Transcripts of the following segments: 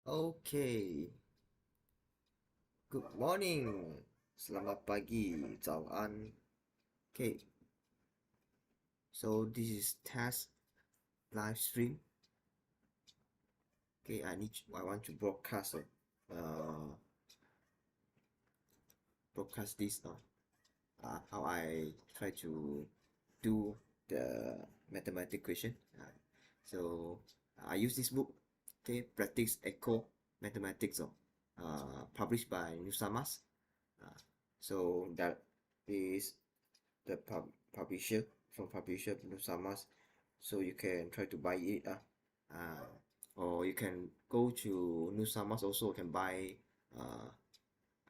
Okay, good morning. Selamat pagi, 早安. Okay, so this is test live stream. Okay, I want to uh, broadcast this how I try to do the mathematics question. So I use this book, okay, Praktis ECO Mathematics, published by NUSAMAS. Uh, so that is the publisher NUSAMAS. So you can try to buy it, uh, or you can go to NUSAMAS also can buy uh,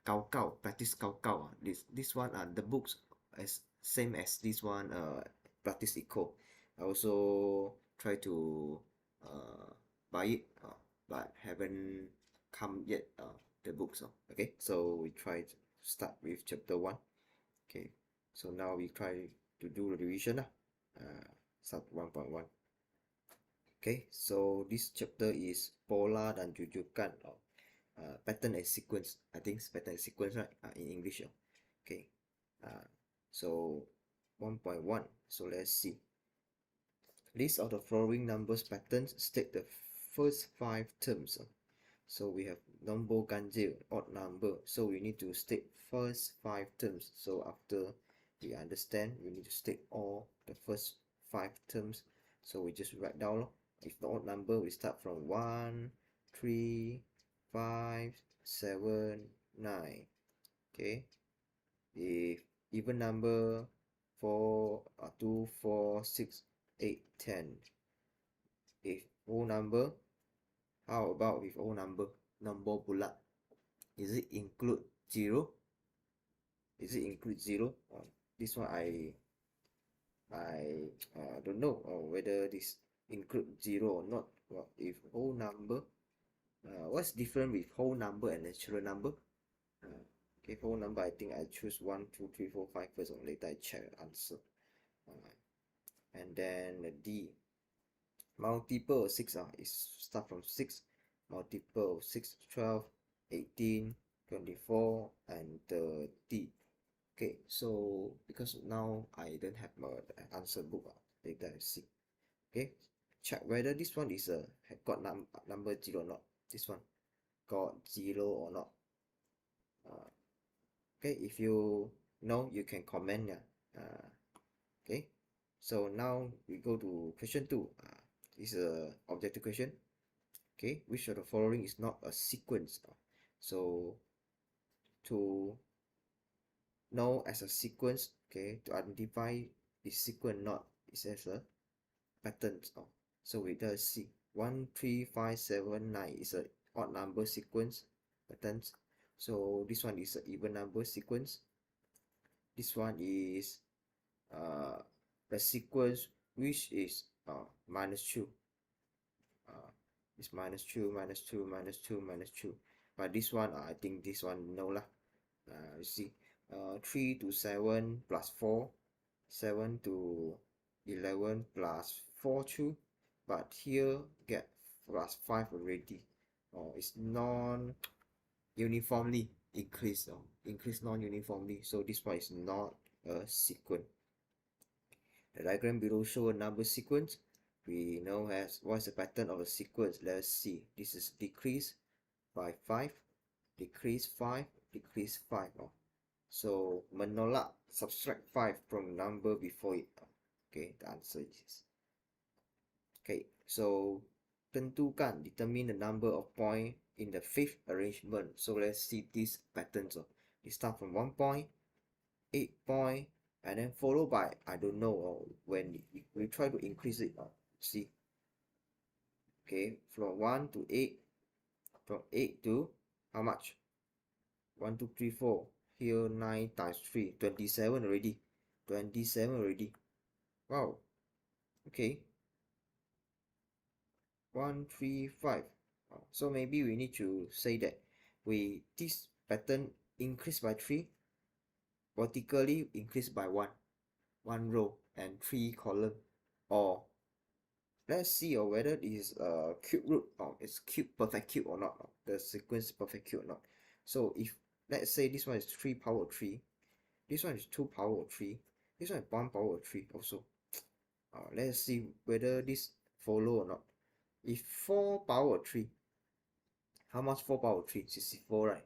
Gao Gao, Practice Gao Gao. This one, the books as same as this one, Practice ECO. I also try to buy it, but haven't come yet. The books. Okay, so we try to start with chapter one. Okay, so now we try to do the revision lah. Start 1.1. Okay, so this chapter is pola dan jujukan, pattern and sequence. I think it's pattern and sequence, right? In English. Okay. So 1.1. So let's see. List of the following numbers patterns. State the first 5 terms. So we have number ganjil, odd number. So we need to state first 5 terms. So after we understand, we need to state all the first 5 terms. So we just write down. If the odd number, we start from 1, 3, 5, 7, 9. Okay. If even number, 4, 2, 4, 6, 8, 10. If whole number, how about with whole number? Number bulat. Is it include 0? Is it include 0? This one I don't know whether this include 0 or not. Well, if whole number, what's different with whole number and natural number? Okay, whole number, I think I choose 1, 2, 3, 4, 5 first, or later I check the answer. And then the D, multiple of 6 is start from 6, multiple of 6, 12, 18, 24, and 30. Okay, so because now I don't have the answer book, later I see. Okay, check whether this one is got number 0 or not. This one got 0 or not. Okay, if you know, you can comment. Okay, so now we go to question 2. This is a objective question. Okay, which of the following is not a sequence? So to know as a sequence, okay, to identify the sequence not is as a pattern. So we just see 1, 3, 5, 7, 9 is a odd number sequence patterns. So this one is an even number sequence. This one is the sequence which is minus 2. It's minus 2, minus 2, minus 2, minus 2. But this one, I think this one no lah. You see, 3 to 7 plus 4, 7 to 11 plus 4 2. But here get plus 5 already. It's non-uniformly increased. Increase non-uniformly. So this one is not a sequence. The diagram below show a number sequence. We know as what's the pattern of a sequence. Let's see. This is decrease by 5, decrease 5, decrease 5. So menolak, subtract 5 from number before it. Okay, the answer is. Okay, so tentukan, determine the number of point in the fifth arrangement. So let's see these patterns. They start from 1 point, 8 point, and then followed by, I don't know, when we try to increase it. See, okay, from 1 to 8, from 8 to how much? 1, 2, 3, 4. Here 9 times 3, 27 already. 27 already. Wow. Okay. 1, 3, 5. So maybe we need to say that this pattern increase by 3. vertically increase by one row and 3 column, or let's see whether it is a cube root or it's perfect cube or not, the sequence is perfect cube or not. So if let's say this one is 3 power 3, this one is 2 power 3, this one is 1 power 3 also. Let's see whether this follow or not. If 4 power 3, how much 4 power 3? 64, right?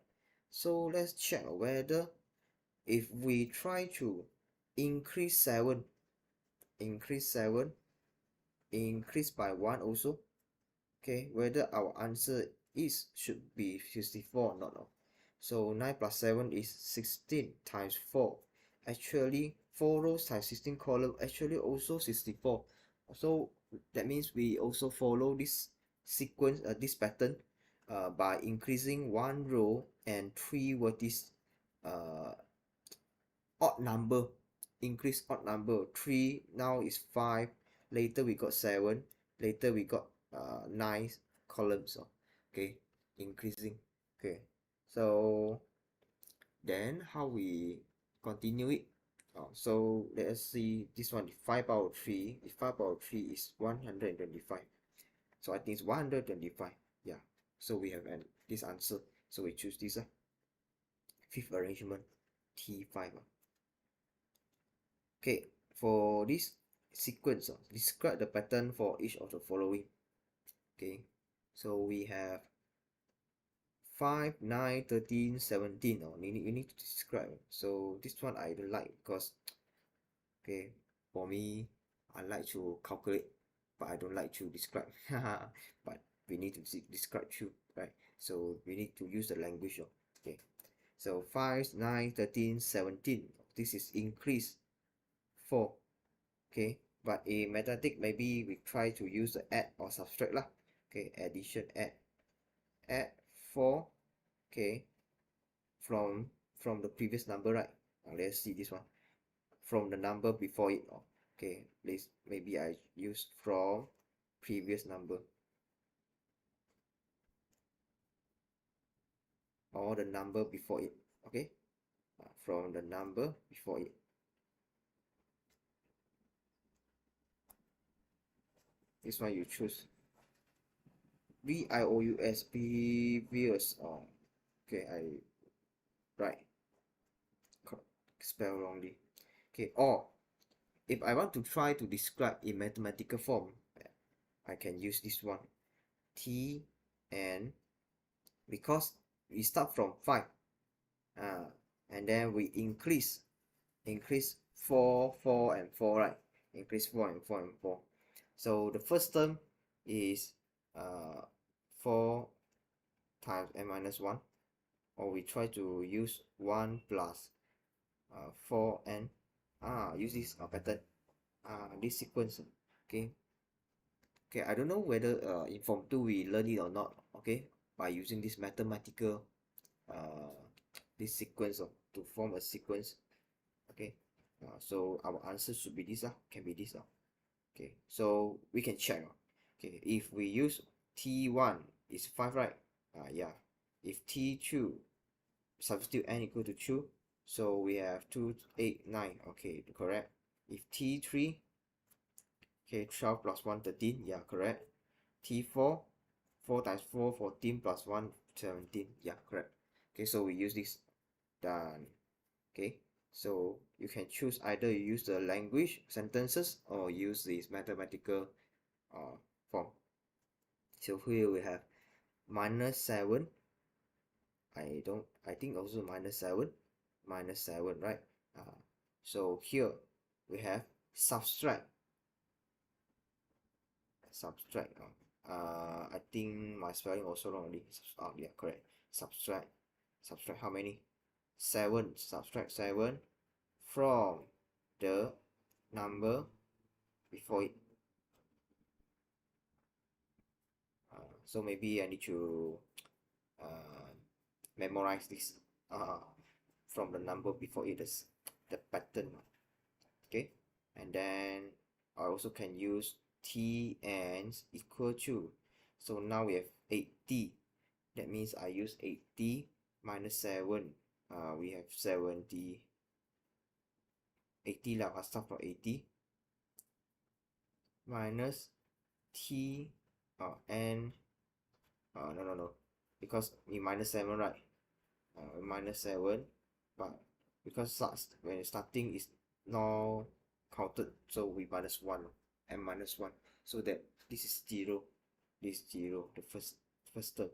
So let's check whether if we try to increase 7, increase by 1 also, okay, whether our answer should be 64 or not. So 9 plus 7 is 16 times 4. Actually 4 rows times 16 column actually also 64. So that means we also follow this sequence, this pattern, by increasing 1 row and 3 vertices, odd number, increase odd number. 3 now is 5, later we got 7, later we got 9 columns. Okay, increasing. Okay, so then how we continue it? So let us see this one. 5 power 3, if 5 power 3 is 125, so I think it's 125. Yeah, so we have this answer, so we choose this fifth arrangement, T5. Okay, for this sequence, describe the pattern for each of the following. Okay, so we have 5, 9, 13, 17. We need to describe. So this one I don't like because, okay, for me, I like to calculate, but I don't like to describe. But we need to describe too, right? So we need to use the language. Okay, so 5, 9, 13, 17. This is increase 4. Okay, but in mathematics maybe we try to use the add or subtract lah. Okay, addition, add 4, okay, from the previous number, right? Let's see this one, from the number before it. Okay, please, maybe I use from previous number, or the number before it. Okay, from the number before it. This one you choose VIOUS, previous. Okay, I write spell wrongly. Okay, or if I want to try to describe in mathematical form, I can use this one, T, and because we start from 5, and then we increase 4, 4 and 4, right? Increase 4 and 4 and 4. So the first term is 4 times n minus 1, or we try to use 1 plus 4n. Use this pattern, this sequence. Okay, I don't know whether in form 2 we learn it or not. Okay, by using this mathematical this sequence to form a sequence. Okay, so our answer should be this, can be this. Okay, so we can check. Okay, if we use T1 is 5, right? Yeah, if T2 substitute n equal to 2, so we have 2, 8, 9. Okay, correct. If T3, okay, 12 plus 1, 13. Yeah, correct. T4, 4 times 4, 14 plus 1, 17. Yeah, correct. Okay, so we use this. Done. Okay, so you can choose either you use the language sentences or use this mathematical form. So here we have minus 7. I think also minus 7, right? So here we have subtract. I think my spelling also wrongly. Yeah, correct. Subtract how many? 7. Subtract 7 from the number before it. So maybe I need to memorize this from the number before it is the pattern. Okay, and then I also can use t and equal to. So now we have 80. That means I use 80 minus 7. We have 70. 80 lah, I'll start from 80 minus t n no, because we minus 7, right? Minus 7, but because when it's starting is not counted, so we minus 1 and minus 1, so that this is 0, this is 0, the first term.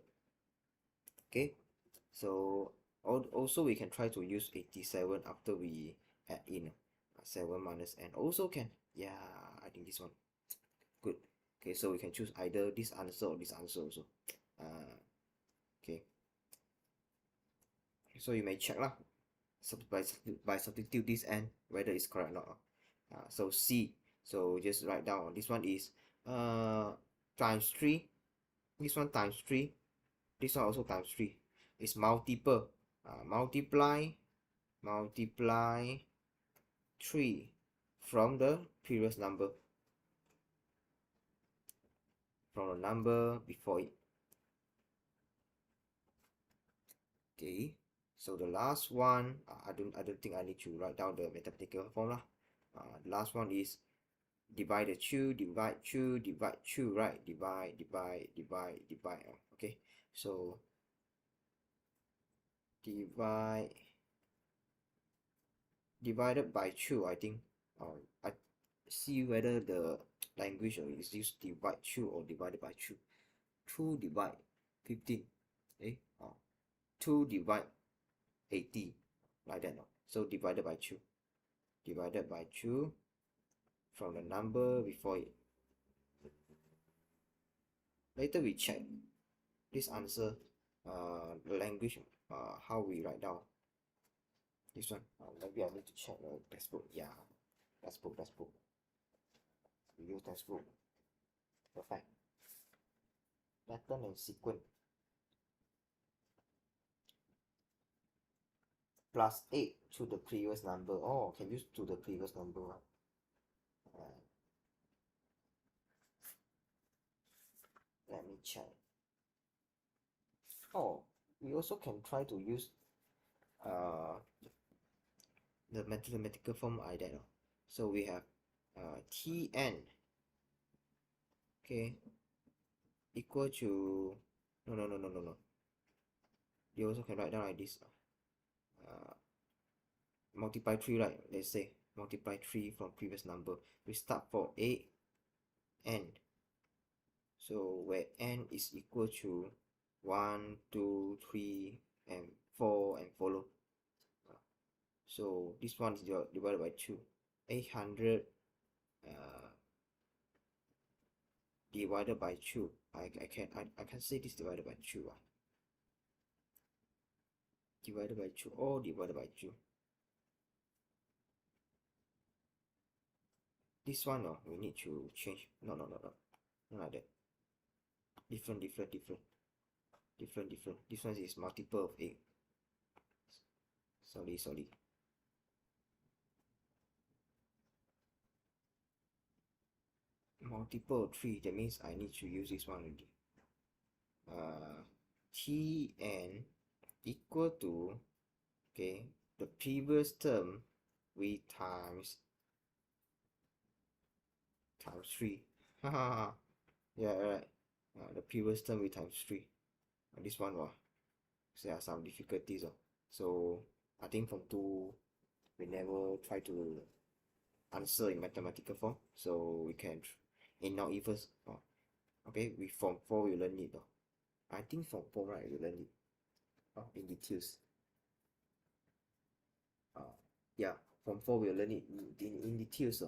Okay, so also we can try to use 87 after we add in 7 minus n, also can. Yeah, I think this one good. Okay, so we can choose either this answer or this answer also. Okay, so you may check lah, so by substitute this n whether it's correct or not. So C, so just write down this one is times 3, this one times 3, this one also times 3. It's multiple, multiply 3 from the previous number, from the number before it. Okay, so the last one, I don't think I need to write down the mathematical formula. The last one is divide the 2, divide 2, divide 2, right? Divide. Okay, so divided by 2, I think. I see whether the language is this divide 2 or divided by 2. 2 divide 15, 2 divide 80, like that. So divided by 2, from the number before it. Later we check this answer, the language, how we write down this one. Maybe I need to check the textbook. Yeah, textbook. We use textbook. Perfect. Pattern and sequence. Plus 8 to the previous number. Oh, can use to the previous number. Let me check. Oh, we also can try to use the mathematical form like that. So we have Tn, okay, equal to no. You also can write down like this. Multiply 3, right? Let's say multiply 3 from previous number. We start for a n. So where n is equal to 1, 2, 3, and 4, and follow. So this one is divided by 2. 800 divided by 2. I can say this divided by 2. Divided by 2 or divided by 2. This one, we need to change. No, not like that. Different. This one is multiple of 8. Sorry. Multiple of 3, that means I need to use this one already. Tn equal to, okay, the previous term we times 3. Yeah, right. The previous term we times 3. This one, there are some difficulties. So I think from 2 we never try to answer in mathematical form, so we can in now first. Okay, we from 4 we learn it. I think from 4, right, we learn it in details. Yeah, from 4 we'll learn it in details.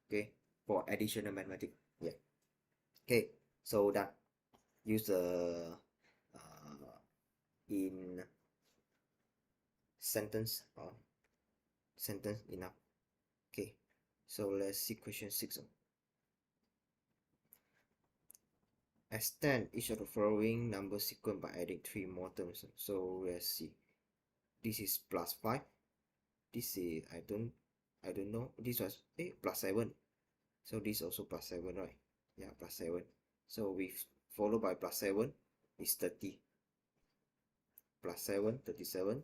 Okay, for additional mathematics. Yeah. Okay, so done. Use the in sentence enough. Okay, so let's see question 6. Extend each of the following number sequence by adding 3 more terms. So let's see. This is plus 5. This is I don't know. This was plus 7. So this also plus 7, right? Yeah, plus 7. So we follow by plus 7 is 30. Plus 7, 37.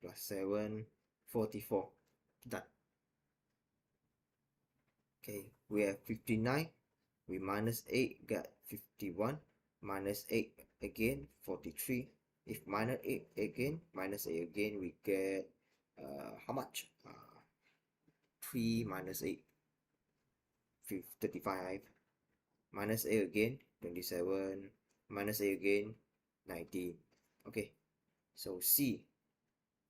Plus 7, 44. Done. Okay, we have 59. We minus 8, get 51. Minus 8 again, 43. If minus 8 again, minus 8 again, we get how much? 3 minus 8, 35. Minus 8 again, 27. Minus 8 again, 19. Okay, so C,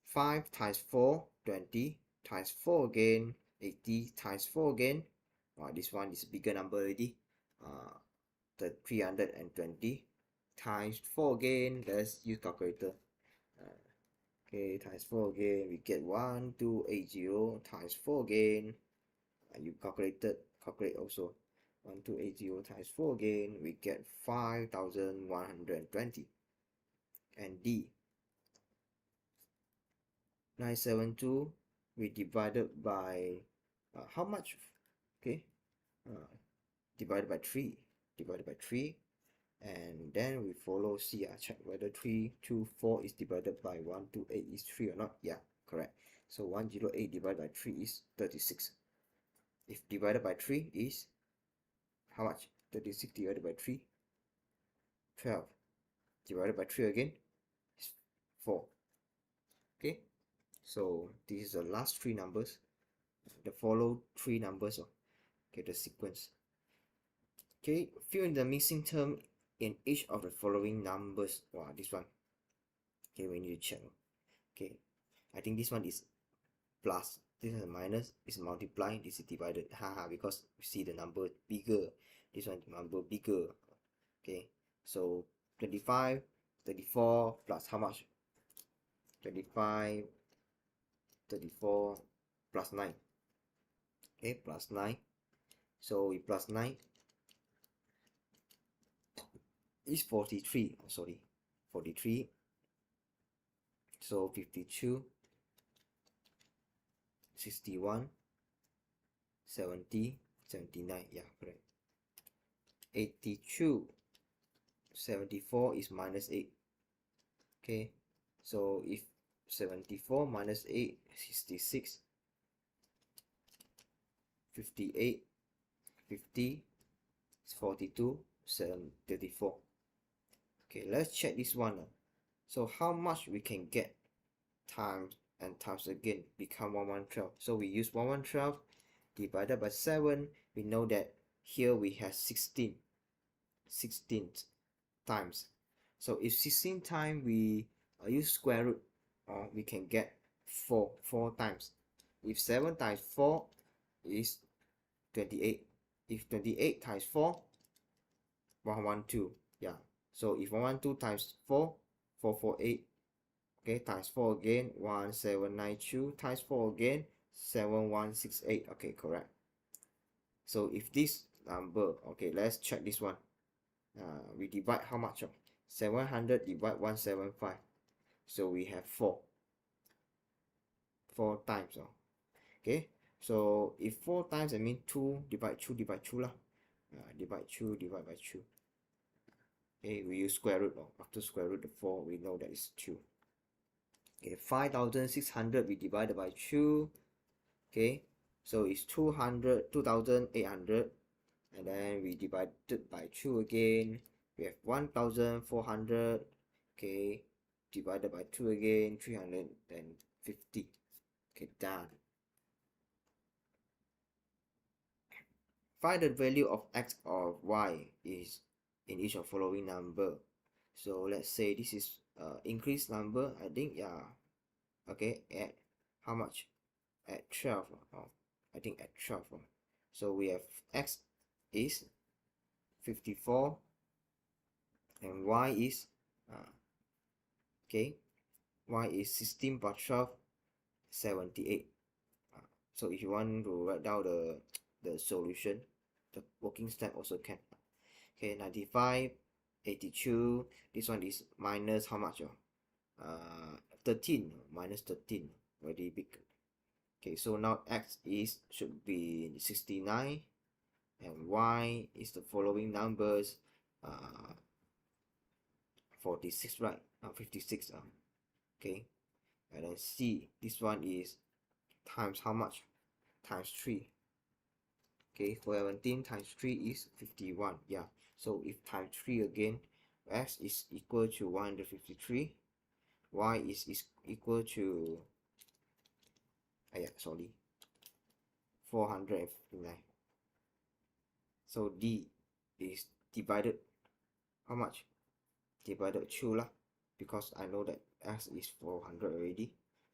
5 times 4, 20. Times 4 again, 80. Times 4 again, this one is a bigger number already. The 320 times 4 again. Let's use calculator. Okay, times 4 again, we get 1280. Times 4 again, you calculate also. 1280 times 4 again, we get 5120. And D, 972, we divided by how much? Okay, divided by 3. And then we follow C. Check whether 324 is divided by 128 is 3 or not. Yeah, correct. So 108 divided by 3 is 36. If divided by 3 is how much? 36 divided by 3, 12. Divided by 3 again is 4. Okay, so this is the last 3 numbers. The follow 3 numbers. Okay, the sequence. Okay, fill in the missing term in each of the following numbers. Wow, this one. Okay, we need to check. Okay, I think this one is plus. This is a minus. It's multiplying. This is divided. Haha, because we see the number bigger. This one number bigger. Okay, so 25, 34 plus how much? 25, 34 plus 9. Okay, plus 9. So we plus 9 is 43. Oh, sorry, 43. So 52, 61, 70, 79. Yeah, correct. 82, 74 is minus 8. Okay, so if 74 minus 8, 66, 58, 50, 42, 34. Okay, let's check this one. So how much we can get times and times again become 1112. So we use 1112 divided by 7. We know that here we have 16 times. So if 16 times we use square root, we can get 4 times. If 7 times 4 is 28. If 28 times 4, 112. Yeah, so if 112 times 4, 448. Okay, times 4 again, 1792. Times 4 again, 7168. Okay, correct. So if this number, okay, let's check this one. We divide how much? 700 divide 175. So we have 4 times. Okay, so if 4 times, I mean 2 divide 2 divide 2 lah. Divide 2 divide by 2. Okay, we use square root. After square root the 4, we know that is 2. Okay, 5600 we divided by 2. Okay, so it's 2800, and then we divided by 2 again. We have 1400. Okay, divided by 2 again, 350. Okay, done. Find the value of x or y is in each of following number. So let's say this is increased number. I think, yeah. Okay, at how much? At 12. I think at 12. So we have x is 54 and y is okay, y is 16 plus 12, 78. So if you want to write down the solution, the working step also can. Okay, 95, 82. This one is minus how much? 13, minus 13, very big. Okay, so now x should be 69 and y is the following numbers. 46, right? 56. Okay, and then C, this one is times how much? Times 3. Okay, 17 times 3 is 51. Yeah, so if times 3 again, x is equal to 153, y is equal to, yeah, sorry, 459. So D is divided, how much? Divided 2 lah, because I know that x is 400 already,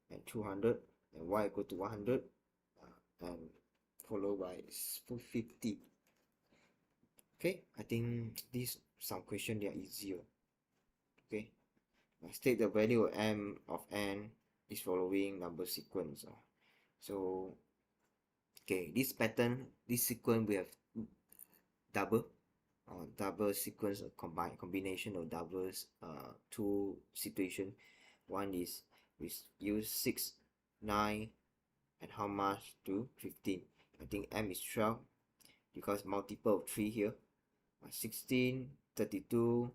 and 200, and y equal to 100, and followed by 50. Okay, I think these some question they are easier. Okay, state the value of m of n is following number sequence. So okay, this pattern, this sequence we have double sequence, of combination of doubles, two situation. One is we use 6, 9, and how much to 15. I think m is 12 because multiple of 3 here. 16, 32,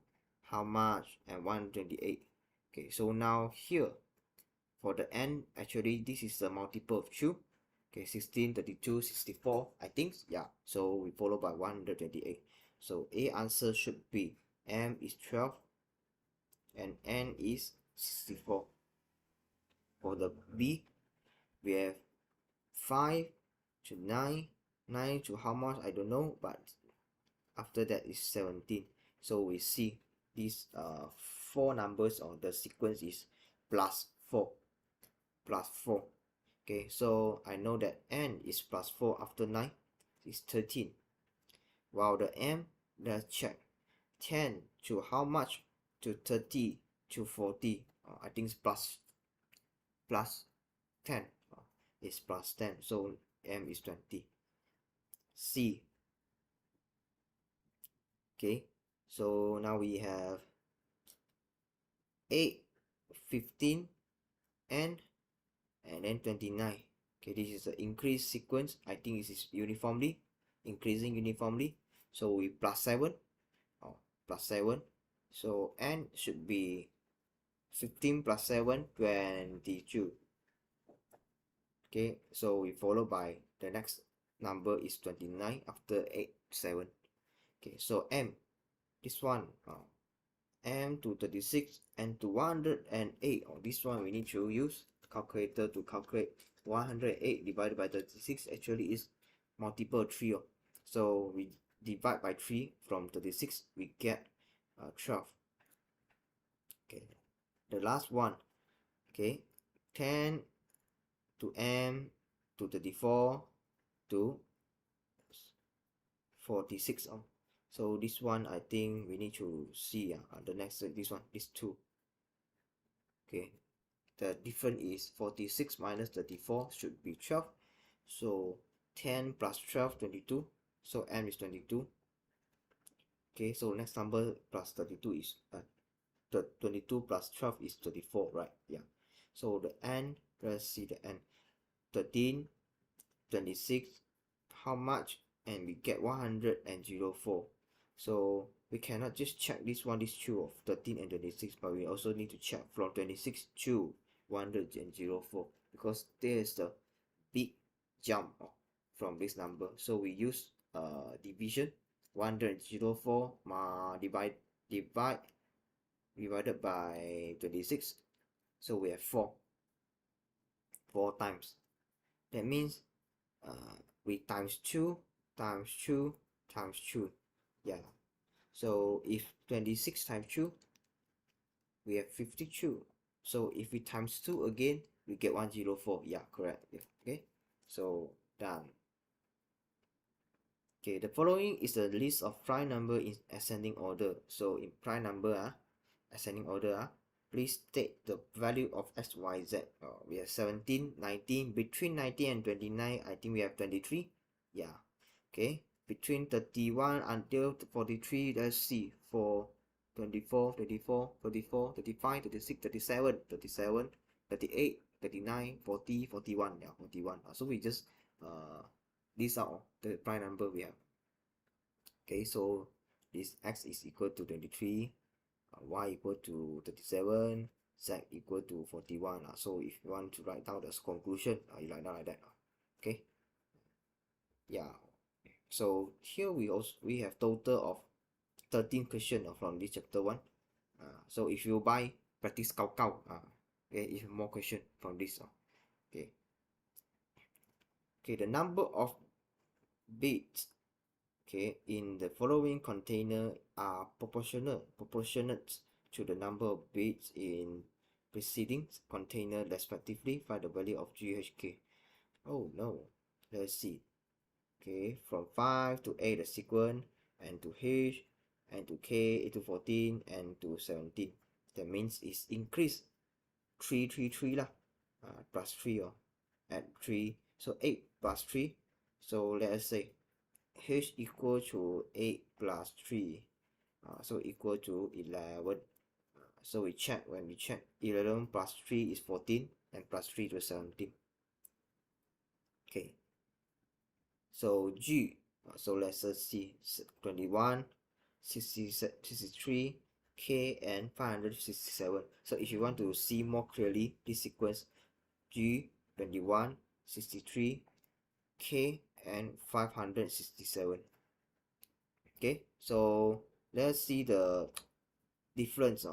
how much, and 128. Okay, so now here for the n, actually this is a multiple of 2. Okay, 16, 32, 64, I think. Yeah, so we follow by 128. So A answer should be m is 12 and n is 64. For the B, we have 5 to 9, 9 to how much, I don't know, but after that is 17. So we see these 4 numbers, or the sequence is plus 4. Okay, so I know that n is plus 4 after 9 is 13. While the m, let's check, 10 to how much, to 30 to 40, I think it's plus 10, it's plus 10, so m is 20. C. Okay, so now we have 8, 15, and then 29. Okay, this is the increase sequence. I think this is uniformly increasing uniformly, so we plus 7, plus 7, so n should be 15 plus 7, 22. Okay, so we follow by the next number is 29 after 8, 7. Okay, so m, this one, m to 36 and to 108. This one we need to use calculator to calculate. 108 divided by 36 actually is multiple 3. So we divide by 3 from 36, we get 12. Okay, the last one. Okay, 10 to m to 34 to 46. So this one I think we need to see the next, this one, this 2. Okay, the difference is 46 minus 34 should be 12. So 10 plus 12, 22. So m is 22. Okay, so next number plus 32 is 22 plus 12 is 34, right? Yeah. So the n, let's see the n. 13, 26, how much? And we get 104. So we cannot just check this one, this 2 of 13 and 26, but we also need to check from 26 to 104, because there is the big jump from this number. So we use division. 104 divided by 26, so we have 4 times. That means we times 2 times 2 times 2. Yeah, so if 26 times 2, we have 52. So if we times 2 again, we get 104. Yeah, correct. Yeah. Okay, so done. Okay, the following is a list of prime number in ascending order. So in prime number, ascending order, please state the value of x, y, z. We have 17, 19. Between 19 and 29, I think we have 23. Yeah. Okay. Between 31 until 43, let's see. For 24, 34, 34, 35, 36, 37, 37, 38, 39, 40, 41. Yeah, 41. So we just these are all the prime number we have. Okay, so this x is equal to 23, y equal to 37, z equal to 41. So if you want to write down the conclusion, you write down like that. Okay, yeah. So here we have total of 13 questions from this chapter 1. So if you buy practice Cao Cao, okay, if more question from this. Okay. Okay, the number of bits, okay, in the following container are proportionate to the number of bits in preceding container respectively. Find the value of GHK. Oh no, let's see. Okay, from 5 to 8 the sequence, and to H, and to K, to 14, and to 17. That means it's increased 3 3 3 lah, plus 3 at 3, so 8 plus 3. So let us say H equal to 8 plus 3, so equal to 11. So we check, when we check 11 plus 3 is 14, and plus 3 to 17. Okay, so G, so let's see 21, 63, K, and 567. So if you want to see more clearly this sequence, G, 21, 63, K, and 567. Okay, so let's see the difference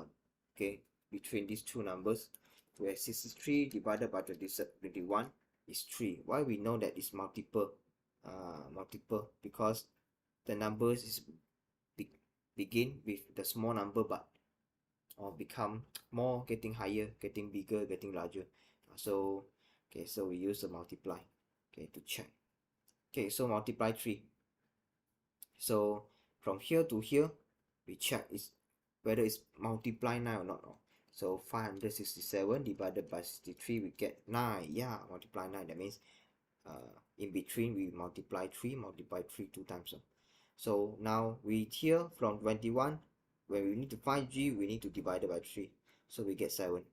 between these two numbers, where 63 divided by 21 is 3. Why we know that it's multiple? Because the numbers is begin with the small number, but become more, getting higher, getting bigger, getting larger. So we use the multiply, to check. So multiply 3. So from here to here, we check whether it's multiply 9 or not. So 567 divided by 63, we get 9. Yeah, multiply 9. That means in between we multiply 3 2 times. So now we here from 21, when we need to find G, we need to divide it by 3. So we get 7.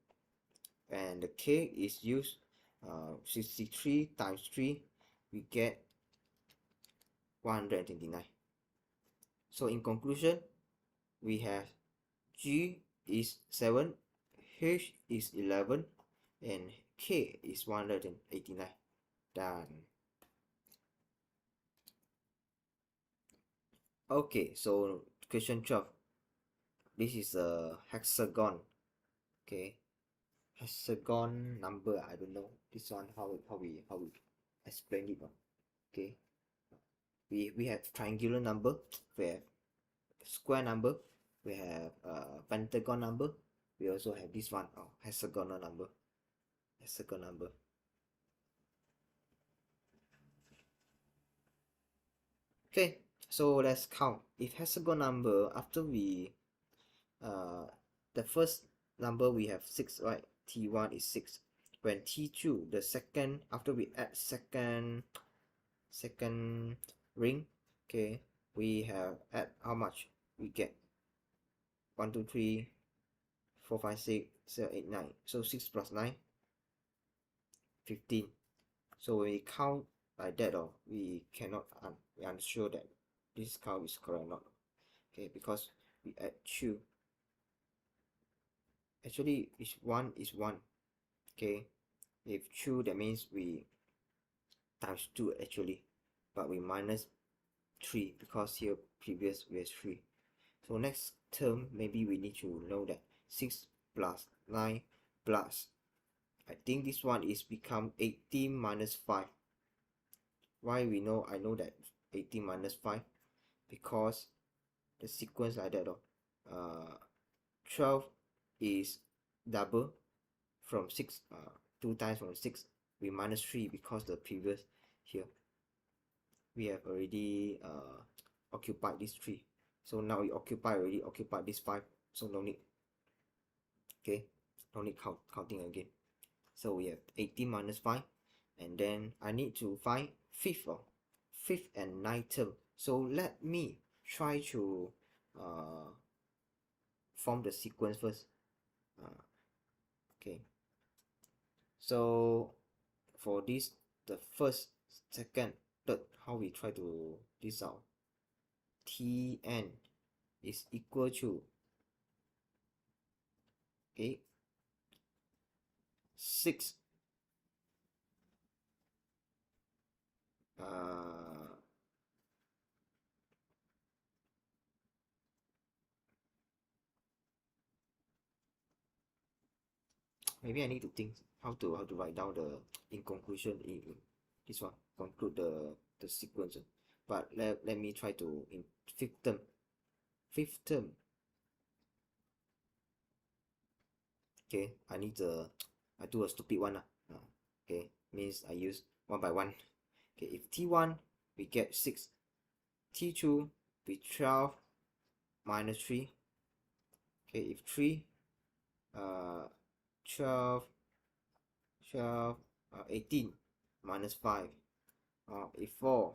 And the K is used 63 times 3, we get 129. So in conclusion, we have G is 7, H is 11, and K is 189. Done. Okay, so question 12. This is a hexagon. Okay, hexagon number. I don't know this one how we explain it. Okay, we have triangular number, we have square number, we have pentagon number, we also have this one, hexagonal number. Okay, so let's count. If hexagon number, after we the first number we have 6, right? T1 is 6. When T2, the second, after we add second ring, okay, we have add how much? We get 1 2 3 4 5 6 7 8 9. So 6 plus 9, 15. So when we count like that, we cannot we are unsure that this count is correct or not. Okay, because we add 2. Actually, is 1 is 1. Okay, if 2, that means we times 2 actually, but we minus 3 because here previous we have 3. So next term, maybe we need to know that 6 plus 9 plus, I think this one is become 18 minus 5. Why I know that 18 minus 5? Because the sequence like that. 12 is double from 6, 2 times from 6, we minus 3 because the previous here we have already occupied this 3. So now we already occupied this 5, so no need. Okay, no need counting again. So we have 18 minus 5, and then I need to find fifth and ninth term. So let me try to form the sequence first. Okay, so for this, the first, second, third, how we try to this out? Tn is equal to 6 uh maybe I need to think how to write down the in conclusion in this one, conclude the sequence. But let me try to in fifth term. Okay, I do a stupid one. Okay, means I use one by one. Okay, if T1 we get 6, T2 we 12 minus 3. Okay, if 3 12 18 minus 5. If 4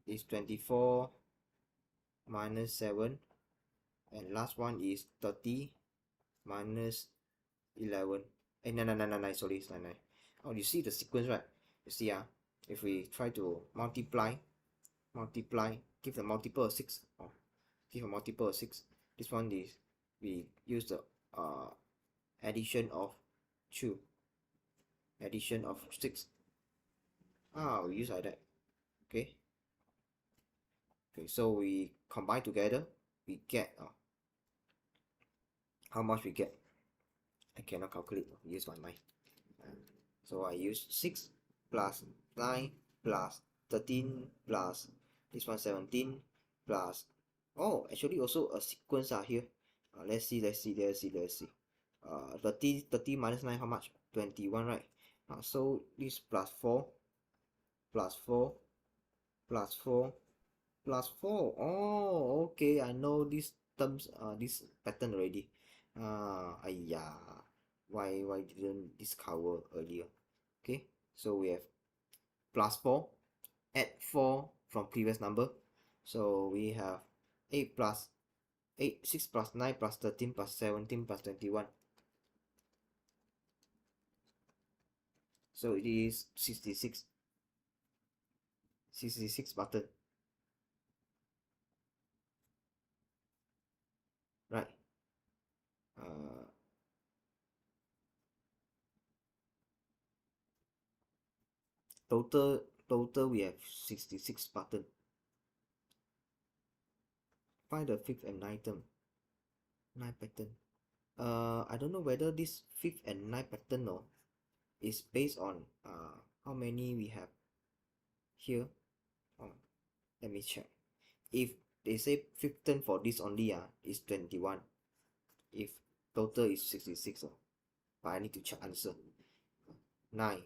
is 24 minus 7, and last one is 30 minus 11. No, sorry, it's 9. Oh, you see the sequence, right? You see, if we try to multiply, give a multiple of 6, give a multiple of 6. This one is, we use the addition of 2, addition of 6. We use like that. Okay, so we combine together, we get how much we get. I cannot calculate, use my mind. So I use 6 plus 9 plus 13 plus this one 17 plus, oh, actually also a sequence here. Let's see. 30 minus 9, how much? 21, right? So this plus 4 plus 4 plus 4 plus 4. Oh, okay, I know these terms, this pattern already. Why didn't discover earlier? Okay, so we have plus 4, add 4 from previous number, so we have 8 plus 8, 6 plus 9 plus 13 plus 17 plus 21, so it is 66 button, right? Total we have 66 button. Find the fifth and ninth term. 9 pattern. I don't know whether this fifth and ninth pattern is based on how many we have here. Let me check. If they say fifth term for this only, is 21. If total is 66, but I need to check answer. 9.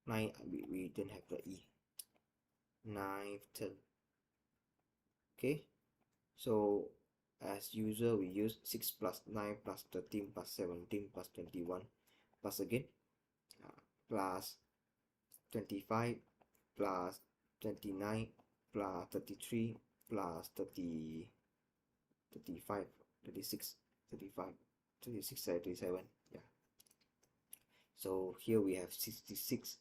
We don't have the E. 9th term. Okay, so as usual we use 6 plus 9 plus 13 plus 17 plus 21 plus again plus 25 plus 29 plus 33 plus 30 35 36 35 36 37. Yeah, so here we have 66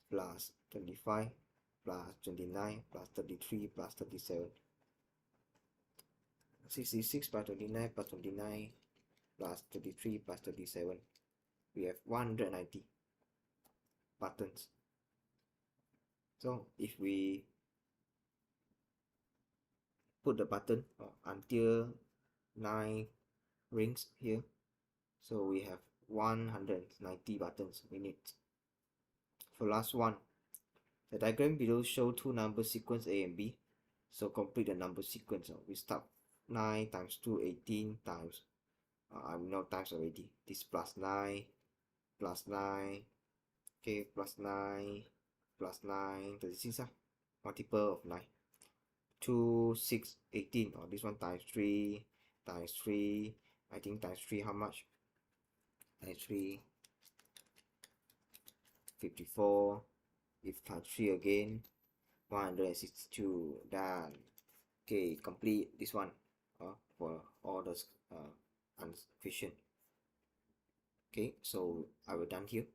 plus 25 plus 29 plus 33 plus 37. 66 plus 29 plus 29 plus 33 plus 37. We have 190 buttons. So if we put the button until 9 rings here, so we have 190 buttons we need. For last one, the diagram below show two number sequence A and B. So complete the number sequence. We start 9 times 2, 18 times, I'm not times already. This plus 9, okay, plus 9, 36, multiple of 9. 2, 6, 18. This one times 3, I think times 3, how much? Times 3, 54. If times 3 again, 162. Done. Okay, complete this one for all the question. Okay, so I will done here.